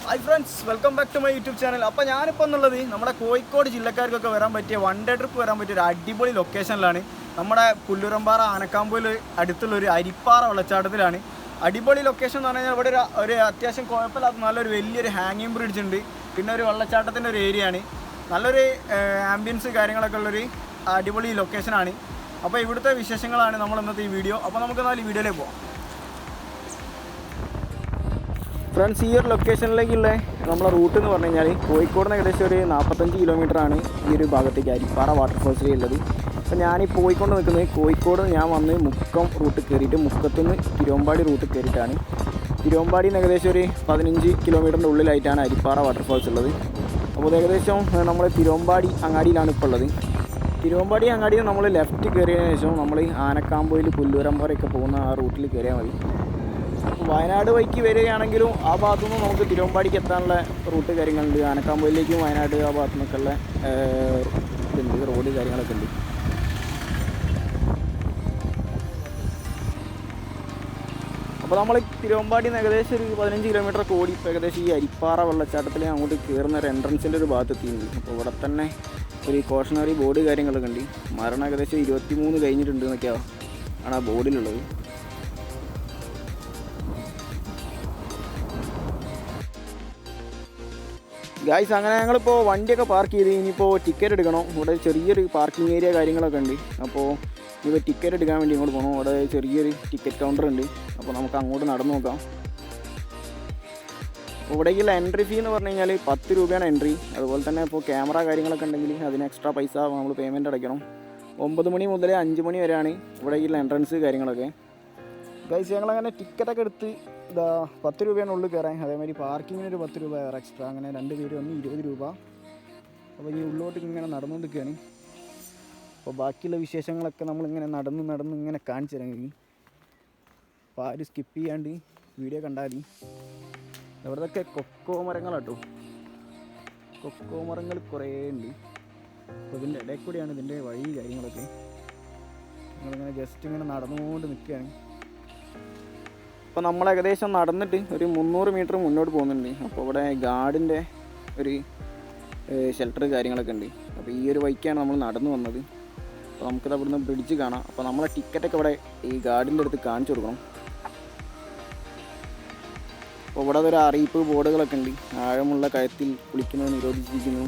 Hi friends, welcome back to my YouTube channel. അപ്പോൾ ഞാനിപ്പോൾ എന്നുള്ളത് നമ്മുടെ കോഴിക്കോട് ജില്ലക്കാർക്കൊക്കെ വരാൻ പറ്റിയ വൺ ഡേ ട്രിപ്പ് വരാൻ പറ്റിയ ഒരു അടിപൊളി ലൊക്കേഷനിലാണ്. നമ്മുടെ പുല്ലൂരമ്പാറ ആനക്കാമ്പൂൽ അടുത്തുള്ളൊരു അരിപ്പാറ വെള്ളച്ചാട്ടത്തിലാണ്. അടിപൊളി ലൊക്കേഷൻ എന്ന് പറഞ്ഞാൽ ഇവിടെ ഒരു അത്യാവശ്യം കുഴപ്പമില്ലാത്ത നല്ലൊരു വലിയൊരു ഹാങ്ങിങ് ബ്രിഡ്ജ് ഉണ്ട്. പിന്നെ ഒരു വെള്ളച്ചാട്ടത്തിൻ്റെ ഒരു ഏരിയ ആണ്. നല്ലൊരു ആംബിയൻസ് കാര്യങ്ങളൊക്കെ ഉള്ളൊരു അടിപൊളി ലൊക്കേഷനാണ്. അപ്പോൾ ഇവിടുത്തെ വിശേഷങ്ങളാണ് നമ്മൾ ഇന്നത്തെ ഈ വീഡിയോ. അപ്പോൾ നമുക്ക് എന്നാൽ ഈ വീഡിയോയിലേക്ക് പോകാം. ഫ്രണ്ട്സ്, ഈ ഒരു ലൊക്കേഷനിലേക്കുള്ള നമ്മളെ റൂട്ട് എന്ന് പറഞ്ഞു കഴിഞ്ഞാൽ കോഴിക്കോട് നിന്ന് ഏകദേശം ഒരു 45 കിലോമീറ്ററാണ് ഈ ഒരു ഭാഗത്തേക്ക് അരിപ്പാറ വാട്ടർഫോൾസിൽ ഉള്ളത്. അപ്പോൾ ഞാൻ ഈ പോയിക്കൊണ്ട് നിൽക്കുന്നത് കോഴിക്കോട് ഞാൻ വന്ന് മുക്കം റൂട്ട് കയറിയിട്ട് മുക്കത്തുനിന്ന് തിരുവമ്പാടി റൂട്ട് കയറിയിട്ടാണ്. തിരുവമ്പാടിയിൽ നിന്ന് ഏകദേശം ഒരു 15 കിലോമീറ്ററിൻ്റെ ഉള്ളിലായിട്ടാണ് അരിപ്പാറ വാട്ടർഫോൾസ് ഉള്ളത്. അപ്പോൾ ഏകദേശം നമ്മൾ തിരുവമ്പാടി അങ്ങാടിയിലാണ് ഇപ്പോൾ ഉള്ളത്. തിരുവമ്പാടി അങ്ങാടിയിൽ നമ്മൾ ലെഫ്റ്റ് കയറിയതിന് ശേഷം നമ്മൾ ആനക്കാമ്പൊയിൽ പുല്ലൂരമ്പാറയൊക്കെ പോകുന്ന ആ റൂട്ടിൽ കയറിയാൽ മതി. വയനാട് വഴിക്ക് വരികയാണെങ്കിലും ആ ഭാഗത്തുനിന്ന് നമുക്ക് തിരുവമ്പാടിക്ക് എത്താനുള്ള റൂട്ട് കാര്യങ്ങളുണ്ട്. ആനക്കാമ്പൊയിലേക്കും വയനാട് ആ ഭാഗത്തു നിന്നൊക്കെയുള്ള ഇതുണ്ട്, റോഡ് കാര്യങ്ങളൊക്കെ ഉണ്ട്. അപ്പോൾ നമ്മൾ തിരുവമ്പാടിയിൽ നിന്ന് ഏകദേശം ഒരു 15 കിലോമീറ്റർ ഓടി ഇപ്പോൾ ഏകദേശം ഈ അരിപ്പാറ വെള്ളച്ചാട്ടത്തിൽ അങ്ങോട്ട് കയറുന്ന ഒരു എൻട്രൻസിൻ്റെ ഒരു ഭാഗത്ത് എത്തിയിട്ടുണ്ട്. അപ്പോൾ ഇവിടെ തന്നെ ഒരു കോഷണറി ബോർഡ് കാര്യങ്ങളൊക്കെ ഉണ്ട്. മരണം ഏകദേശം 23 കഴിഞ്ഞിട്ടുണ്ട് എന്നൊക്കെയാണ് ആ ബോർഡിലുള്ളത്. ഗായ്സ്, അങ്ങനെ ഞങ്ങളിപ്പോൾ വണ്ടിയൊക്കെ പാർക്ക് ചെയ്ത് ഇനിയിപ്പോൾ ടിക്കറ്റ് എടുക്കണം. ഇവിടെ ചെറിയൊരു പാർക്കിംഗ് ഏരിയ കാര്യങ്ങളൊക്കെ ഉണ്ട്. അപ്പോൾ ഇപ്പോൾ ടിക്കറ്റ് എടുക്കാൻ വേണ്ടി ഇങ്ങോട്ട് പോകണം. അവിടെ ചെറിയൊരു ടിക്കറ്റ് കൗണ്ടർ ഉണ്ട്. അപ്പോൾ നമുക്ക് അങ്ങോട്ട് നടന്നു നോക്കാം. ഇവിടേക്കുള്ള എൻട്രി ഫീ എന്ന് പറഞ്ഞു കഴിഞ്ഞാൽ 10 രൂപയാണ് എൻട്രി. അതുപോലെ തന്നെ ഇപ്പോൾ ക്യാമറ കാര്യങ്ങളൊക്കെ ഉണ്ടെങ്കിൽ അതിന് എക്സ്ട്രാ പൈസ നമ്മൾ പേയ്മെൻറ്റ് അടയ്ക്കണം. 9 മണി മുതൽ 5 മണി വരെയാണ് ഇവിടേക്കുള്ള എൻട്രൻസ് കാര്യങ്ങളൊക്കെ. ഗൈസ്, ഞങ്ങളങ്ങനെ ടിക്കറ്റൊക്കെ എടുത്ത് ഇതാ 10 രൂപയാണ് ഉള്ളിൽ കയറാൻ. അതേമാതിരി പാർക്കിങ്ങിനൊരു 10 രൂപ വേറെ എക്സ്ട്രാ. അങ്ങനെ 2 പേര് വന്ന് 20 രൂപ. അപ്പോൾ ഈ ഉള്ളോട്ട് ഇങ്ങനെ നടന്നുകൊണ്ടിരിക്കുകയാണ്. അപ്പോൾ ബാക്കിയുള്ള വിശേഷങ്ങളൊക്കെ നമ്മളിങ്ങനെ നടന്ന് ഇങ്ങനെ കാണിച്ചു തരാം. അപ്പോൾ ആരും സ്കിപ്പ് ചെയ്യാണ്ട് വീഡിയോ കണ്ടാൽ മതി. ഇവിടത്തൊക്കെ കൊക്കോ മരങ്ങളാട്ടോ. കൊക്കോ മരങ്ങൾ കുറേ ഉണ്ട്. അപ്പോൾ ഇതിൻ്റെ ഇടയിൽ കൂടിയാണ് ഇതിൻ്റെ വഴി കാര്യങ്ങളൊക്കെ. ഞങ്ങളിങ്ങനെ ജസ്റ്റ് ഇങ്ങനെ നടന്നുകൊണ്ട് നിൽക്കുകയാണ്. അപ്പോൾ നമ്മൾ ഏകദേശം നടന്നിട്ട് ഒരു 300 മീറ്റർ മുന്നോട്ട് പോകുന്നുണ്ട്. അപ്പോൾ ഇവിടെ ഗാർഡിൻ്റെ ഒരു ഷെൽട്ടർ കാര്യങ്ങളൊക്കെ ഉണ്ട്. അപ്പോൾ ഈ ഒരു വഴിക്കാണ് നമ്മൾ നടന്നു വന്നത്. അപ്പോൾ നമുക്കിത് അവിടുന്ന് ബ്രിഡ്ജ് കാണാം. അപ്പോൾ നമ്മളെ ടിക്കറ്റൊക്കെ ഇവിടെ ഈ ഗാർഡിൻ്റെ അടുത്ത് കാണിച്ചു കൊടുക്കണം. അപ്പോൾ ഇവിടെ ഒരു അറിയിപ്പ് ബോർഡുകളൊക്കെ ഉണ്ട്. ആഴമുള്ള കയത്തിൽ കുളിക്കുന്നത് നിരോധിച്ചിരിക്കുന്നു.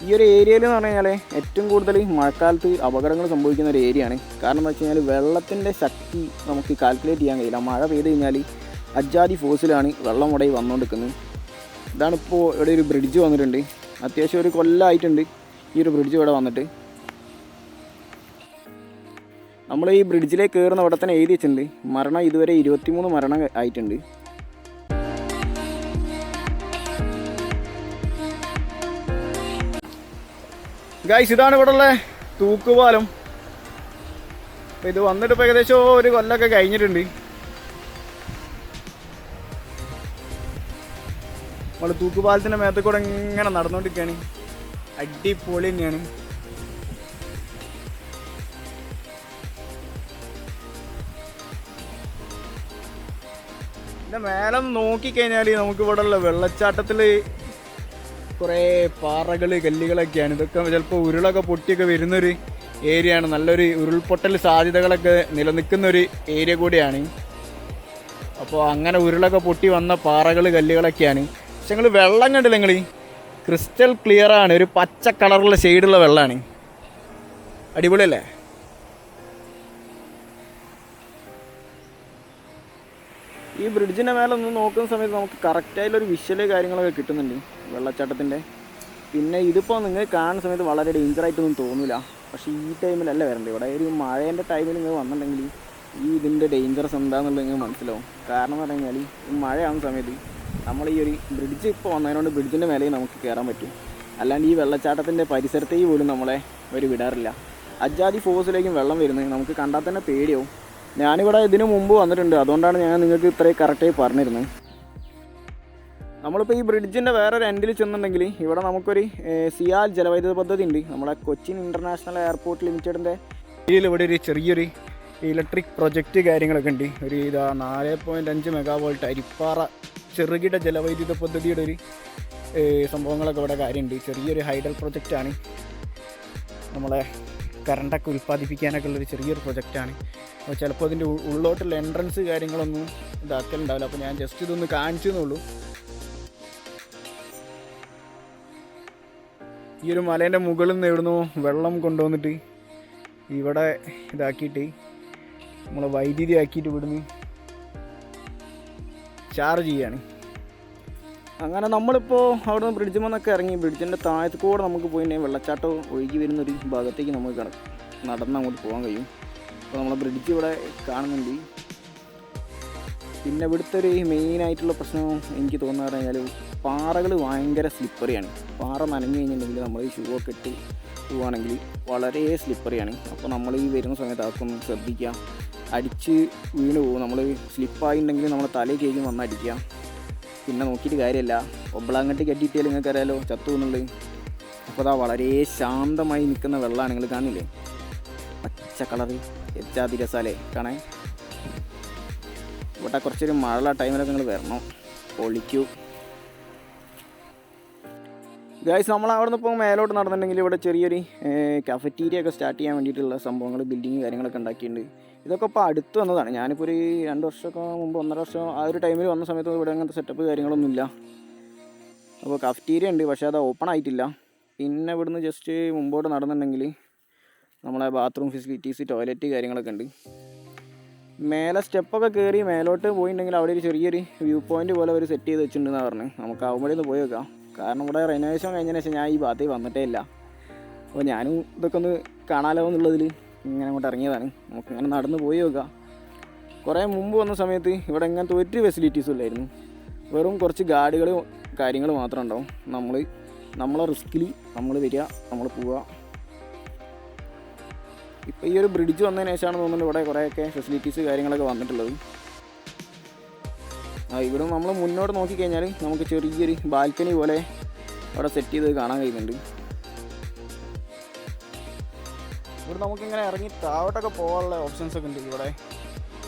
ഈ ഒരു ഏരിയയിൽ എന്ന് പറഞ്ഞു കഴിഞ്ഞാൽ ഏറ്റവും കൂടുതൽ മഴക്കാലത്ത് അപകടങ്ങൾ സംഭവിക്കുന്ന ഒരു ഏരിയയാണ്. കാരണം എന്താ വെച്ച് കഴിഞ്ഞാൽ വെള്ളത്തിൻ്റെ ശക്തി നമുക്ക് കാൽക്കുലേറ്റ് ചെയ്യാൻ കഴിയില്ല. മഴ പെയ്ത് കഴിഞ്ഞാൽ അജാതി ഫോഴ്സിലാണ് വെള്ളം ഇവിടെ വന്നുകൊണ്ടിരിക്കുന്നത്. ഇതാണിപ്പോൾ ഇവിടെ ഒരു ബ്രിഡ്ജ് വന്നിട്ടുണ്ട്. അത്യാവശ്യം ഒരു കൊല്ലമായിട്ടുണ്ട് ഈ ഒരു ബ്രിഡ്ജ് ഇവിടെ വന്നിട്ട്. നമ്മൾ ഈ ബ്രിഡ്ജിലേക്ക് കയറുന്ന ഇവിടെ തന്നെ എഴുതി വെച്ചിട്ടുണ്ട് മരണം ഇതുവരെ 23 മരണം ആയിട്ടുണ്ട്. ഗൈസ്, ഇതാണ് ഇവിടെ ഉള്ള തൂക്കുപാലം. അപ്പോൾ ഇത് വന്നിട്ട് ഇപ്പോൾ ഏകദേശം ഒരു കൊല്ലമൊക്കെ കഴിഞ്ഞിട്ടുണ്ട്. നമ്മൾ തൂക്കുപാലത്തിൻ്റെ മേത്ത് കൂടെ ഇങ്ങനെ നടന്നുകൊണ്ടിരിക്കുകയാണ്. അടിപൊളി തന്നെയാണ്. ഇതിൻ്റെ മേലെ നോക്കിക്കഴിഞ്ഞാൽ നമുക്ക് ഇവിടെ ഉള്ള വെള്ളച്ചാട്ടത്തിൽ കുറേ പാറകൾ കല്ലുകളൊക്കെയാണ്. ഇതൊക്കെ ചിലപ്പോൾ ഉരുളൊക്കെ പൊട്ടിയൊക്കെ വരുന്നൊരു ഏരിയയാണ്. നല്ലൊരു ഉരുൾപൊട്ടൽ സാധ്യതകളൊക്കെ നിലനിൽക്കുന്നൊരു ഏരിയ കൂടിയാണ്. അപ്പോൾ അങ്ങനെ ഉരുളൊക്കെ പൊട്ടി വന്ന പാറകൾ കല്ലുകളൊക്കെയാണ്. പക്ഷെ നിങ്ങൾ വെള്ളം കണ്ടില്ല, നിങ്ങൾ ക്രിസ്റ്റൽ ക്ലിയറാണ്. ഒരു പച്ച കളറുള്ള ഷെയ്ഡുള്ള വെള്ളമാണ്. അടിപൊളിയല്ലേ? ഈ ബ്രിഡ്ജിൻ്റെ മേലെ ഒന്ന് നോക്കുന്ന സമയത്ത് നമുക്ക് കറക്റ്റായിട്ടുള്ളൊരു വിഷ്വല് കാര്യങ്ങളൊക്കെ കിട്ടുന്നുണ്ട് വെള്ളച്ചാട്ടത്തിൻ്റെ. പിന്നെ ഇതിപ്പോൾ നിങ്ങൾ കാണുന്ന സമയത്ത് വളരെ ഡേഞ്ചറായിട്ടൊന്നും തോന്നില്ല. പക്ഷേ ഈ ടൈമിലല്ല വരേണ്ടത്. ഇവിടെ ഒരു മഴേൻ്റെ ടൈമിൽ നിങ്ങൾ വന്നിട്ടുണ്ടെങ്കിൽ ഈ ഇതിൻ്റെ ഡേഞ്ചറസ് എന്താണെന്നുള്ളത് നിങ്ങൾ മനസ്സിലാവും. കാരണം എന്ന് പറഞ്ഞു കഴിഞ്ഞാൽ ഈ മഴയാവുന്ന സമയത്ത് നമ്മൾ ഈ ഒരു ബ്രിഡ്ജ് ഇപ്പോൾ വന്നതിനോട് ബ്രിഡ്ജിൻ്റെ മേലെ നമുക്ക് കയറാൻ പറ്റും. അല്ലാണ്ട് ഈ വെള്ളച്ചാട്ടത്തിൻ്റെ പരിസരത്തേക്ക് പോലും നമ്മളെ ഒരു വിടാറില്ല. അജാതി ഫോഴ്സിലേക്കും വെള്ളം വരുന്നത് നമുക്ക് കണ്ടാൽ തന്നെ പേടിയാവും. ഞാനിവിടെ ഇതിനു മുമ്പ് വന്നിട്ടുണ്ട്. അതുകൊണ്ടാണ് ഞാൻ നിങ്ങൾക്ക് ഇത്രയും കറക്റ്റായി പറഞ്ഞിരുന്നത്. നമ്മളിപ്പോൾ ഈ ബ്രിഡ്ജിൻ്റെ വേറൊരു എൻഡിൽ ചെന്നിട്ടുണ്ടെങ്കിൽ ഇവിടെ നമുക്കൊരു സിയാൽ ജലവൈദ്യുത പദ്ധതി ഉണ്ട്. നമ്മളെ കൊച്ചിൻ ഇൻ്റർനാഷണൽ എയർപോർട്ട് ലിമിറ്റഡിൻ്റെ കീഴിൽ ഇവിടെ ഒരു ചെറിയൊരു ഇലക്ട്രിക് പ്രൊജക്റ്റ് കാര്യങ്ങളൊക്കെ ഉണ്ട്. ഒരു 4.5 മെഗാവോൾട്ട് അരിപ്പാറ ചെറുകിട ജലവൈദ്യുത പദ്ധതിയുടെ ഒരു സംഭവങ്ങളൊക്കെ ഇവിടെ കാര്യമുണ്ട്. ചെറിയൊരു ഹൈഡൽ പ്രൊജക്റ്റാണ്, നമ്മളെ കറണ്ടൊക്കെ ഉൽപ്പാദിപ്പിക്കാനൊക്കെ ഉള്ളൊരു ചെറിയൊരു പ്രൊജക്റ്റാണ്. അപ്പോൾ ചിലപ്പോൾ അതിൻ്റെ ഉള്ളോട്ടുള്ള എൻട്രൻസ് കാര്യങ്ങളൊന്നും ഇതാക്കലുണ്ടാവില്ല. അപ്പോൾ ഞാൻ ജസ്റ്റ് ഇതൊന്ന് കാണിച്ചു എന്നുള്ളൂ. ഈ ഒരു മലേൻ്റെ മുകളിൽ നിന്ന് എവിടുന്നോ വെള്ളം കൊണ്ടുവന്നിട്ട് ഇവിടെ ഇതാക്കിയിട്ട് നമ്മളെ വൈദ്യുതി ആക്കിയിട്ട് ഇവിടുന്ന് ചാർജ് ചെയ്യാണ്. അങ്ങനെ നമ്മളിപ്പോൾ അവിടെ നിന്ന് ബ്രിഡ്ജിൽ നിന്നൊക്കെ ഇറങ്ങി ബ്രിഡ്ജിൻ്റെ താഴത്ത് കൂടെ നമുക്ക് പോയിട്ടുണ്ടെങ്കിൽ വെള്ളച്ചാട്ടം ഒഴുകി വരുന്നൊരു ഭാഗത്തേക്ക് നമുക്ക് നടന്ന് അങ്ങോട്ട് പോകാൻ കഴിയും. അപ്പോൾ നമ്മളെ ബ്രിഡ്ജ് ഇവിടെ കാണുന്നുണ്ട്. പിന്നെ ഇവിടുത്തെ ഒരു മെയിനായിട്ടുള്ള പ്രശ്നം എനിക്ക് തോന്നുന്നത് പറഞ്ഞാൽ പാറകൾ ഭയങ്കര സ്ലിപ്പറിയാണ്. പാറ നനഞ്ഞു കഴിഞ്ഞിട്ടുണ്ടെങ്കിൽ നമ്മൾ ഈ ഷൂ ഒക്കെ ഇട്ട് പോവുകയാണെങ്കിൽ വളരെ സ്ലിപ്പറിയാണ്. അപ്പോൾ നമ്മൾ ഈ വരുന്ന സമയത്ത് അതൊക്കെ ഒന്ന് ശ്രദ്ധിക്കുക. അടിച്ച് വീണ് പോകും. നമ്മൾ സ്ലിപ്പായിട്ടുണ്ടെങ്കിൽ നമ്മൾ തലയിൽ കേൾക്കും വന്നടിക്കുക. പിന്നെ നോക്കിയിട്ട് കാര്യമില്ല, ഒബ്ളാങ്ങട്ട് കെട്ടിയിട്ടാൽ നിങ്ങൾക്ക് അറിയാലോ ചത്തു എന്നുള്ളത്. അപ്പോൾ അതാ വളരെ ശാന്തമായി നിൽക്കുന്ന വെള്ളമാണ്, നിങ്ങൾ കാണില്ലേ, പച്ച കളറ് എച്ചാതി രസാലേ കാണാൻ. ഇവിടെ കുറച്ചൊരു മഴയുള്ള ടൈമിലൊക്കെ നിങ്ങൾ വരണം, പൊളിക്കൂ ഗായ്സ്. നമ്മൾ അവിടെ നിന്ന് ഇപ്പോൾ മേലോട്ട് നടന്നിട്ടുണ്ടെങ്കിൽ ഇവിടെ ചെറിയൊരു കഫറ്റീരിയ ഒക്കെ സ്റ്റാർട്ട് ചെയ്യാൻ വേണ്ടിയിട്ടുള്ള സംഭവങ്ങൾ, ബിൽഡിങ് കാര്യങ്ങളൊക്കെ ഉണ്ടാക്കിയിട്ടുണ്ട്. ഇതൊക്കെ ഇപ്പോൾ അടുത്ത് വന്നതാണ്. ഞാനിപ്പോൾ ഒരു 2 വർഷമൊക്കെ മുമ്പ്, 1.5 വർഷം ആ ഒരു ടൈമിൽ വന്ന സമയത്ത് ഇവിടെ അങ്ങനത്തെ സെറ്റപ്പ് കാര്യങ്ങളൊന്നുമില്ല. അപ്പോൾ കഫറ്റീരിയ ഉണ്ട്, പക്ഷേ അത് ഓപ്പൺ ആയിട്ടില്ല. പിന്നെ ഇവിടുന്ന് ജസ്റ്റ് മുമ്പോട്ട് നടന്നിട്ടുണ്ടെങ്കിൽ നമ്മളെ ബാത്റൂം ഫെസിലിറ്റീസ്, ടോയ്ലറ്റ് കാര്യങ്ങളൊക്കെ ഉണ്ട്. മേലെ സ്റ്റെപ്പൊക്കെ കയറി മേലോട്ട് പോയിട്ടുണ്ടെങ്കിൽ അവിടെ ഒരു ചെറിയൊരു വ്യൂ പോയിൻ്റ് പോലെ അവർ സെറ്റ് ചെയ്ത് വെച്ചിട്ടുണ്ടെന്നാണ് പറഞ്ഞത്. നമുക്ക് ആവുമ്പോഴേ ഒന്ന് പോയി വെക്കാം. കാരണം ഇവിടെ റെനോവേഷൻ കഴിഞ്ഞതിന് ശേഷം ഞാൻ ഈ ഭാഗത്തേക്ക് വന്നിട്ടേ ഇല്ല. അപ്പോൾ ഞാനും ഇതൊക്കെ ഒന്ന് കാണാലോ എന്നുള്ളതിൽ ഇങ്ങനെ അങ്ങോട്ട് ഇറങ്ങിയതാണ്. നമുക്കിങ്ങനെ നടന്ന് പോയി നോക്കാം. കുറേ മുമ്പ് വന്ന സമയത്ത് ഇവിടെ ഇങ്ങനത്തെ ഒരു ഫെസിലിറ്റീസും ഇല്ലായിരുന്നു. വെറും കുറച്ച് ഗാർഡുകൾ കാര്യങ്ങൾ മാത്രം ഉണ്ടാവും. നമ്മളെ റിസ്കിൽ നമ്മൾ വരിക, നമ്മൾ പോവുക. ഇപ്പോൾ ഈ ഒരു ബ്രിഡ്ജ് വന്നതിന് ശേഷമാണ് തോന്നുന്നുണ്ട് ഇവിടെ കുറേയൊക്കെ ഫെസിലിറ്റീസ് കാര്യങ്ങളൊക്കെ വന്നിട്ടുള്ളത്. ഇവിടെ നമ്മൾ മുന്നോട്ട് നോക്കിക്കഴിഞ്ഞാൽ നമുക്ക് ചെറിയൊരു ബാൽക്കണി പോലെ അവിടെ സെറ്റ് ചെയ്ത് കാണാൻ കഴിയുന്നുണ്ട്. ഇവിടെ നമുക്കിങ്ങനെ ഇറങ്ങി താഴോട്ടൊക്കെ പോകാനുള്ള ഓപ്ഷൻസൊക്കെ ഉണ്ട്. ഇവിടെ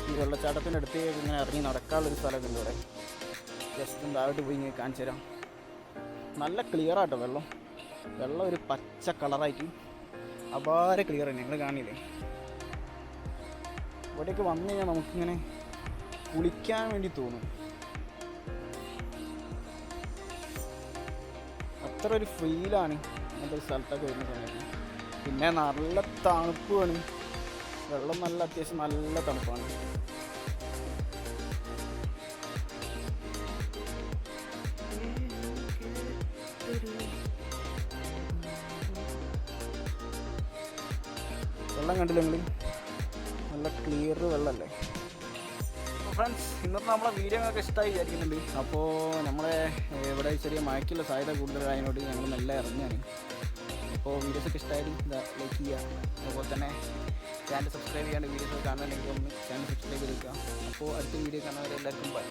ഈ വെള്ളച്ചാട്ടത്തിൻ്റെ അടുത്തേക്ക് ഇങ്ങനെ ഇറങ്ങി നടക്കാനുള്ളൊരു സ്ഥലമൊക്കെ ഉണ്ട്. ഇവിടെ ജസ്റ്റ് താഴോട്ട് പോയി ഇങ്ങനെ കാണിച്ചു തരാം. നല്ല ക്ലിയർ ആട്ടോ വെള്ളം ഒരു പച്ച കളറായിട്ട് അപാര ക്ലിയർ തന്നെ, നിങ്ങൾ കാണില്ലേ. ഇവിടേക്ക് വന്നു കഴിഞ്ഞാൽ നമുക്കിങ്ങനെ കുളിക്കാൻ വേണ്ടി തോന്നും. അത്ര ഒരു ഫീലാണ് അങ്ങനത്തെ ഒരു സ്ഥലത്തൊക്കെ വരുന്ന സമയത്ത്. പിന്നെ നല്ല തണുപ്പുമാണ്, വെള്ളം നല്ല അത്യാവശ്യം നല്ല തണുപ്പാണ്. വെള്ളം കണ്ടില്ല നിങ്ങൾ, നല്ല ക്ലിയർ വെള്ളമല്ലേ. ഫ്രണ്ട്സ്, ഇന്നത്തെ നമ്മളെ വീഡിയോ ഒക്കെ ഇഷ്ടമായി വിചാരിക്കുന്നുണ്ട്. അപ്പോൾ നമ്മളെ ഇവിടെ ചെറിയ മഴയ്ക്കുള്ള സാധ്യത കൂടുതലായതിനോട് ഞങ്ങൾ നല്ല ഇറങ്ങിയാണ്. അപ്പോൾ വീഡിയോസൊക്കെ ഇഷ്ടമായാലും ലൈക്ക് ചെയ്യുക, അതുപോലെ തന്നെ ചാനൽ സബ്സ്ക്രൈബ് ചെയ്യാണ്ട് വീഡിയോസ് കാണുന്നുണ്ടെങ്കിൽ ഒന്ന് ചാനൽ സബ്സ്ക്രൈബ് ചെയ്ത് വെക്കുക. അപ്പോൾ അടുത്ത വീഡിയോ കാണുന്നവരെ എല്ലാവർക്കും ബൈ.